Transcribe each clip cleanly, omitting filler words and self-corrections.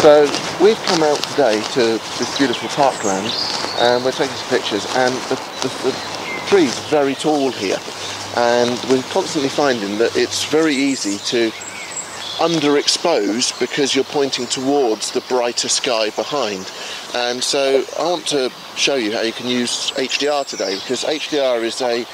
So we've come out today to this beautiful parkland and we're taking some pictures, and the tree's very tall here, and we're constantly finding that it's very easy to underexpose because you're pointing towards the brighter sky behind. And so I want to show you how you can use HDR today, because HDR is a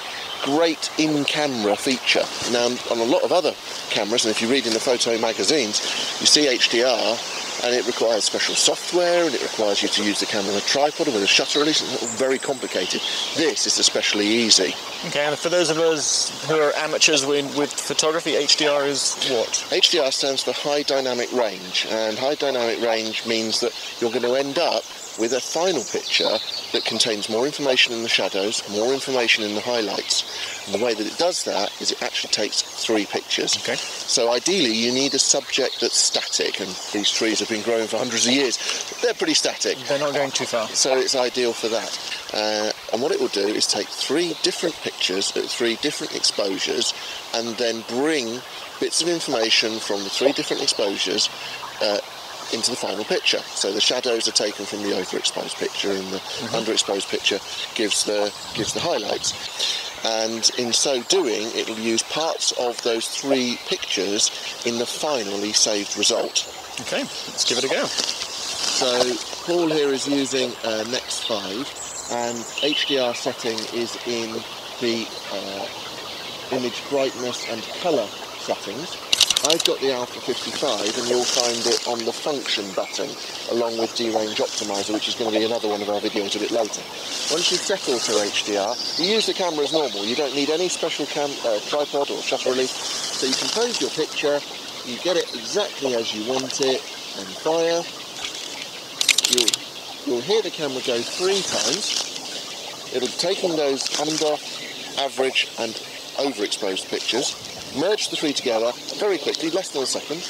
great in-camera feature. Now, on a lot of other cameras, and if you read in the photo magazines, you see HDR and it requires special software, and it requires you to use the camera on a tripod or with a shutter release. It's very complicated. This is especially easy. Okay, and for those of us who are amateurs with photography, HDR is what? HDR stands for high dynamic range, and high dynamic range means that you're going to end up with a final picture that contains more information in the shadows, more information in the highlights. And the way that it does that is it actually takes 3 pictures. Okay. So ideally you need a subject that's static, and these trees have been growing for hundreds of years. They're pretty static. They're not going too far. So it's ideal for that. And what it will do is take 3 different pictures at 3 different exposures, and then bring bits of information from the 3 different exposures into the final picture. So the shadows are taken from the overexposed picture, and the underexposed picture gives the highlights. And in so doing, it will use parts of those 3 pictures in the finally saved result. Okay, let's give it a go. So Paul here is using Next 5, and HDR setting is in the image brightness and colour settings. I've got the Alpha 55, and you'll find it on the function button, along with D-Range Optimizer, which is going to be another one of our videos a bit later. Once you settle to HDR, you use the camera as normal. You don't need any special tripod or shutter release. So you compose your picture, you get it exactly as you want it, and fire. You'll hear the camera go 3 times. It'll take in those under, average and overexposed pictures, merge the 3 together very quickly, less than a second,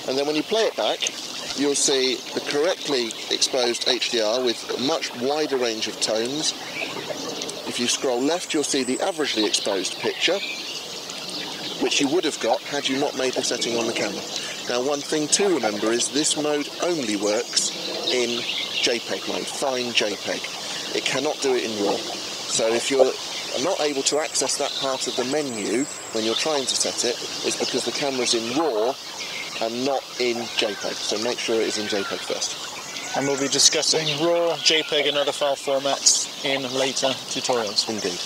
and then when you play it back, you'll see the correctly exposed HDR with a much wider range of tones. If you scroll left, you'll see the averagely exposed picture, which you would have got had you not made the setting on the camera. Now, one thing to remember is this mode only works in JPEG mode, fine JPEG. It cannot do it in RAW. So if you're not able to access that part of the menu when you're trying to set it, it's because the camera's in RAW and not in JPEG. So make sure it is in JPEG first. And we'll be discussing RAW, JPEG and other file formats in later tutorials. Indeed.